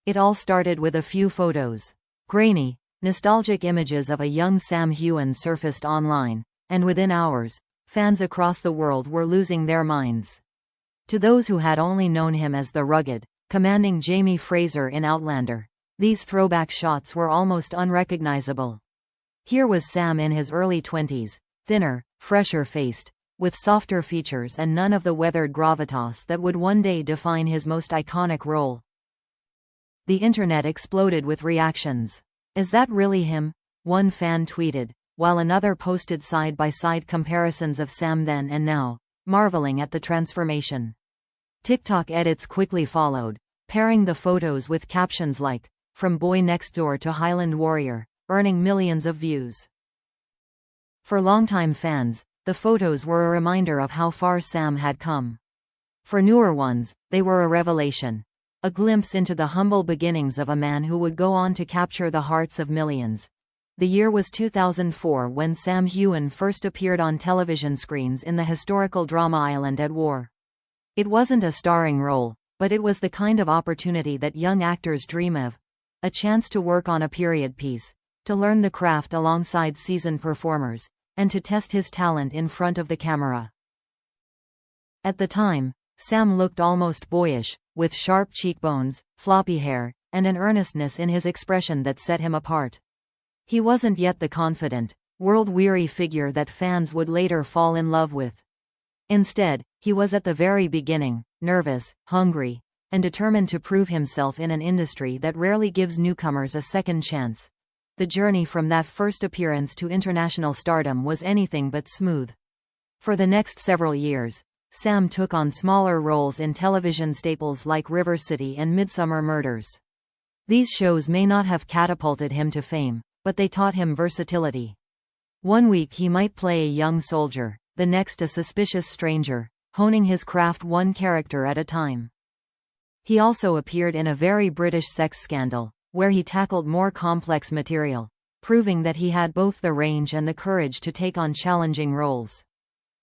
It all started with a few photos. Grainy, nostalgic images of a young Sam Heughan surfaced online, and within hours, fans across the world were losing their minds. To those who had only known him as the rugged, commanding Jamie Fraser in Outlander, these throwback shots were almost unrecognizable. Here was Sam in his early 20s, thinner, fresher-faced, with softer features and none of the weathered gravitas that would one day define his most iconic role. The internet exploded with reactions. "Is that really him?" one fan tweeted, while another posted side-by-side comparisons of Sam then and now, marveling at the transformation. TikTok edits quickly followed, pairing the photos with captions like, "From Boy Next Door to Highland Warrior," earning millions of views. For longtime fans, the photos were a reminder of how far Sam had come. For newer ones, they were a revelation. A glimpse into the humble beginnings of a man who would go on to capture the hearts of millions. The year was 2004 when Sam Heughan first appeared on television screens in the historical drama Island at War. It wasn't a starring role, but it was the kind of opportunity that young actors dream of. A chance to work on a period piece, to learn the craft alongside seasoned performers, and to test his talent in front of the camera. At the time, Sam looked almost boyish, with sharp cheekbones, floppy hair, and an earnestness in his expression that set him apart. He wasn't yet the confident, world-weary figure that fans would later fall in love with. Instead, he was at the very beginning, nervous, hungry, and determined to prove himself in an industry that rarely gives newcomers a second chance. The journey from that first appearance to international stardom was anything but smooth. For the next several years, Sam took on smaller roles in television staples like River City and Midsummer Murders. These shows may not have catapulted him to fame, but they taught him versatility. One week he might play a young soldier, the next a suspicious stranger, honing his craft one character at a time. He also appeared in a very British sex scandal, where he tackled more complex material, proving that he had both the range and the courage to take on challenging roles.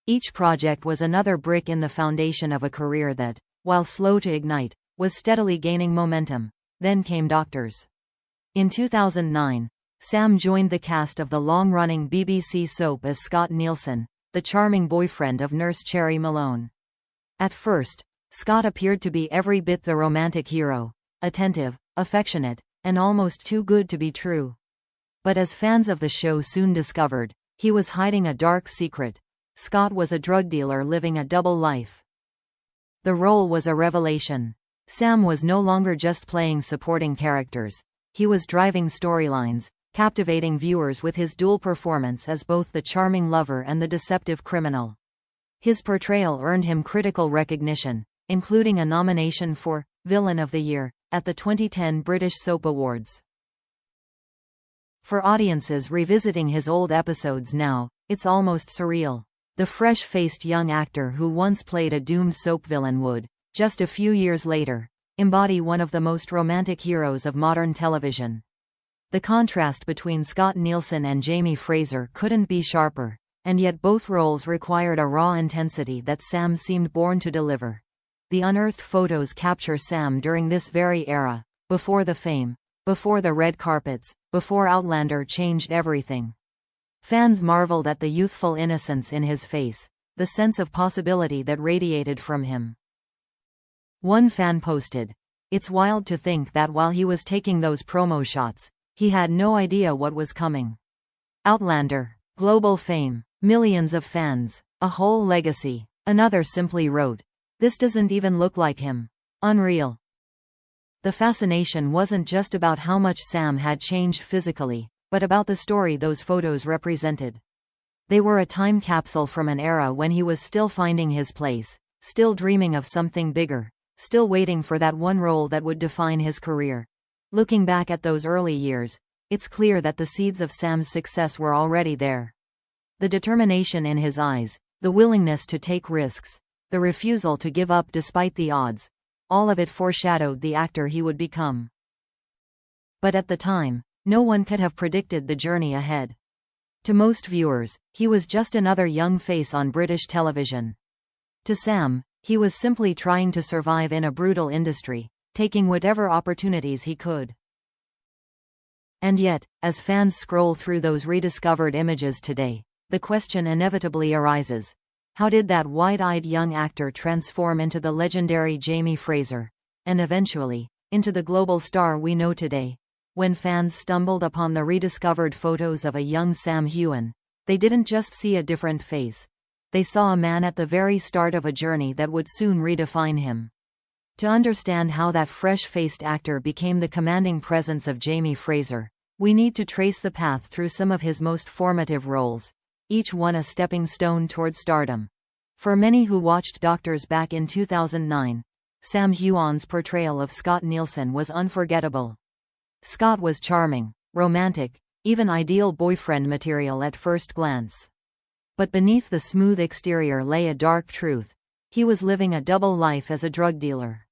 Each project was another brick in the foundation of a career that, while slow to ignite, was steadily gaining momentum. Then came Doctors. In 2009, Sam joined the cast of the long-running BBC soap as Scott Nielsen, the charming boyfriend of nurse Cherry Malone. At first, Scott appeared to be every bit the romantic hero, attentive, affectionate, and almost too good to be true. But as fans of the show soon discovered, he was hiding a dark secret. Scott was a drug dealer living a double life. The role was a revelation. Sam was no longer just playing supporting characters. He was driving storylines, captivating viewers with his dual performance as both the charming lover and the deceptive criminal. His portrayal earned him critical recognition, including a nomination for Villain of the Year at the 2010 British Soap Awards. For audiences revisiting his old episodes now, it's almost surreal. The fresh-faced young actor who once played a doomed soap villain would, just a few years later, embody one of the most romantic heroes of modern television. The contrast between Scott Nielsen and Jamie Fraser couldn't be sharper, and yet both roles required a raw intensity that Sam seemed born to deliver. The unearthed photos capture Sam during this very era, before the fame, before the red carpets, before Outlander changed everything. Fans marveled at the youthful innocence in his face, the sense of possibility that radiated from him. One fan posted, "It's wild to think that while he was taking those promo shots, he had no idea what was coming." Outlander, global fame, millions of fans, a whole legacy. Another simply wrote, "This doesn't even look like him. Unreal." The fascination wasn't just about how much Sam had changed physically, but about the story those photos represented. They were a time capsule from an era when he was still finding his place, still dreaming of something bigger, still waiting for that one role that would define his career. Looking back at those early years, it's clear that the seeds of Sam's success were already there. The determination in his eyes, the willingness to take risks, the refusal to give up despite the odds, all of it foreshadowed the actor he would become. But at the time, no one could have predicted the journey ahead. To most viewers, he was just another young face on British television. To Sam, he was simply trying to survive in a brutal industry, taking whatever opportunities he could. And yet, as fans scroll through those rediscovered images today, the question inevitably arises: how did that wide-eyed young actor transform into the legendary Jamie Fraser, and eventually, into the global star we know today? When fans stumbled upon the rediscovered photos of a young Sam Heughan, they didn't just see a different face. They saw a man at the very start of a journey that would soon redefine him. To understand how that fresh-faced actor became the commanding presence of Jamie Fraser, we need to trace the path through some of his most formative roles, each one a stepping stone toward stardom. For many who watched Doctors back in 2009, Sam Heughan's portrayal of Scott Nielsen was unforgettable. Scott was charming, romantic, even ideal boyfriend material at first glance. But beneath the smooth exterior lay a dark truth: he was living a double life as a drug dealer.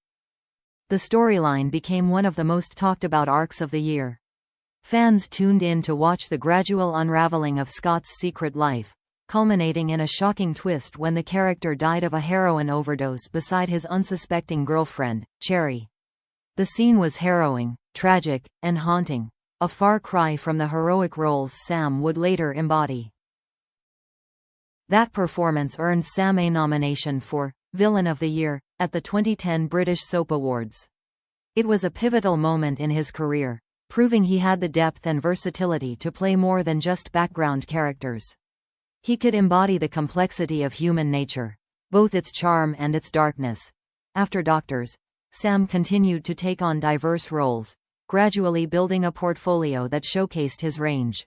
The storyline became one of the most talked about arcs of the year. Fans tuned in to watch the gradual unraveling of Scott's secret life, culminating in a shocking twist when the character died of a heroin overdose beside his unsuspecting girlfriend, Cherry. The scene was harrowing, tragic, and haunting, a far cry from the heroic roles Sam would later embody. That performance earned Sam a nomination for Villain of the Year at the 2010 British Soap Awards. It was a pivotal moment in his career, proving he had the depth and versatility to play more than just background characters. He could embody the complexity of human nature, both its charm and its darkness. After Doctors, Sam continued to take on diverse roles, gradually building a portfolio that showcased his range.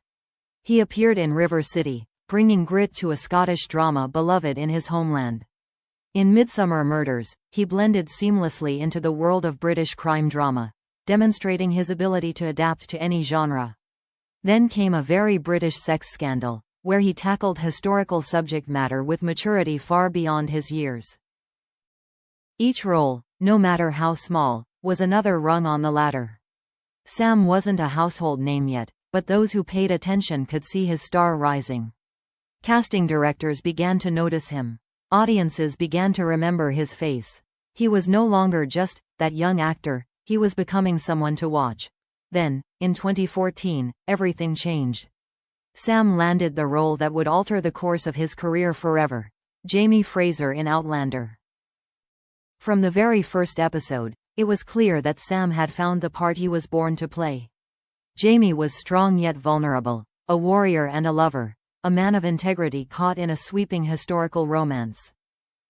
He appeared in River City, bringing grit to a Scottish drama beloved in his homeland. In Midsummer Murders, he blended seamlessly into the world of British crime drama, demonstrating his ability to adapt to any genre. Then came A Very British Sex Scandal, where he tackled historical subject matter with maturity far beyond his years. Each role, no matter how small, was another rung on the ladder. Sam wasn't a household name yet, but those who paid attention could see his star rising. Casting directors began to notice him. Audiences began to remember his face. He was no longer just that young actor, he was becoming someone to watch. Then, in 2014, everything changed. Sam landed the role that would alter the course of his career forever: Jamie Fraser in Outlander. From the very first episode, it was clear that Sam had found the part he was born to play. Jamie was strong yet vulnerable, a warrior and a lover, a man of integrity caught in a sweeping historical romance.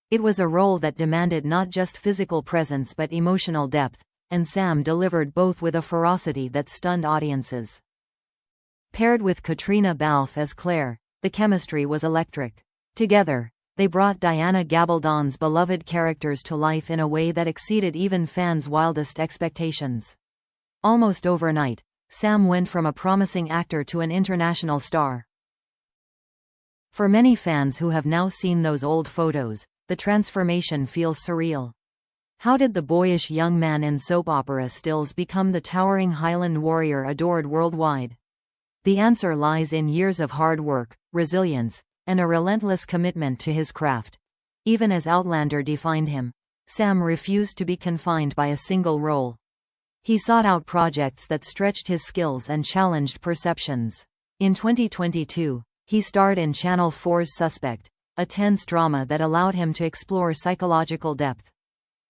It was a role that demanded not just physical presence but emotional depth, and Sam delivered both with a ferocity that stunned audiences. Paired with Katrina Balfe as Claire, the chemistry was electric. Together, they brought Diana Gabaldon's beloved characters to life in a way that exceeded even fans' wildest expectations. Almost overnight, Sam went from a promising actor to an international star. For many fans who have now seen those old photos, the transformation feels surreal. How did the boyish young man in soap opera stills become the towering Highland warrior adored worldwide? The answer lies in years of hard work, resilience, and a relentless commitment to his craft. Even as Outlander defined him, Sam refused to be confined by a single role. He sought out projects that stretched his skills and challenged perceptions. In 2022, he starred in Channel 4's Suspect, a tense drama that allowed him to explore psychological depth.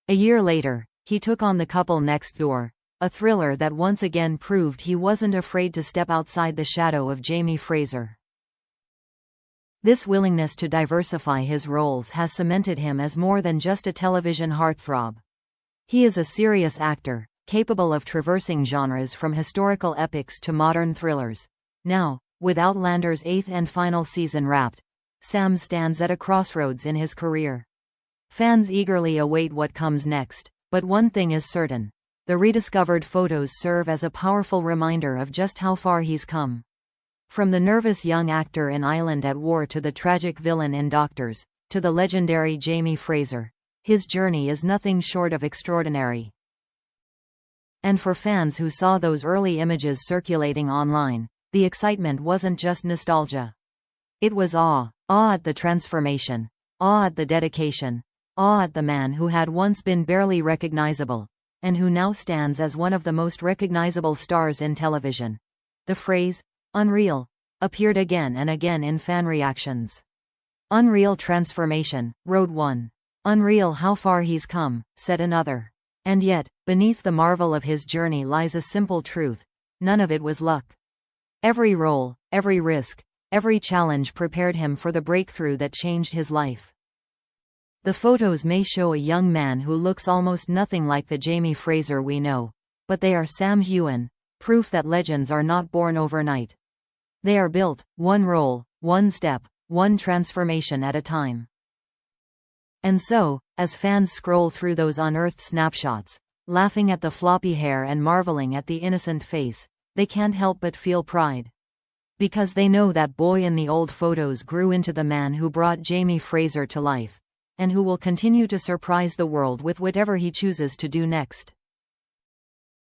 A year later, he took on The Couple Next Door, a thriller that once again proved he wasn't afraid to step outside the shadow of Jamie Fraser. This willingness to diversify his roles has cemented him as more than just a television heartthrob. He is a serious actor, capable of traversing genres from historical epics to modern thrillers. Now, with Outlander's 8th and final season wrapped, Sam stands at a crossroads in his career. Fans eagerly await what comes next, but one thing is certain: the rediscovered photos serve as a powerful reminder of just how far he's come. From the nervous young actor in Island at War to the tragic villain in Doctors, to the legendary Jamie Fraser, his journey is nothing short of extraordinary. And for fans who saw those early images circulating online, the excitement wasn't just nostalgia. It was awe at the transformation, awe at the dedication, awe at the man who had once been barely recognizable, and who now stands as one of the most recognizable stars in television. The phrase, "unreal," appeared again and again in fan reactions. "Unreal transformation," wrote one. "Unreal how far he's come," said another. And yet, beneath the marvel of his journey lies a simple truth: none of it was luck. Every role, every risk, every challenge prepared him for the breakthrough that changed his life. The photos may show a young man who looks almost nothing like the Jamie Fraser we know, but they are Sam Heughan, proof that legends are not born overnight. They are built, one role, one step, one transformation at a time. And so, as fans scroll through those unearthed snapshots, laughing at the floppy hair and marveling at the innocent face, they can't help but feel pride. Because they know that boy in the old photos grew into the man who brought Jamie Fraser to life, and who will continue to surprise the world with whatever he chooses to do next.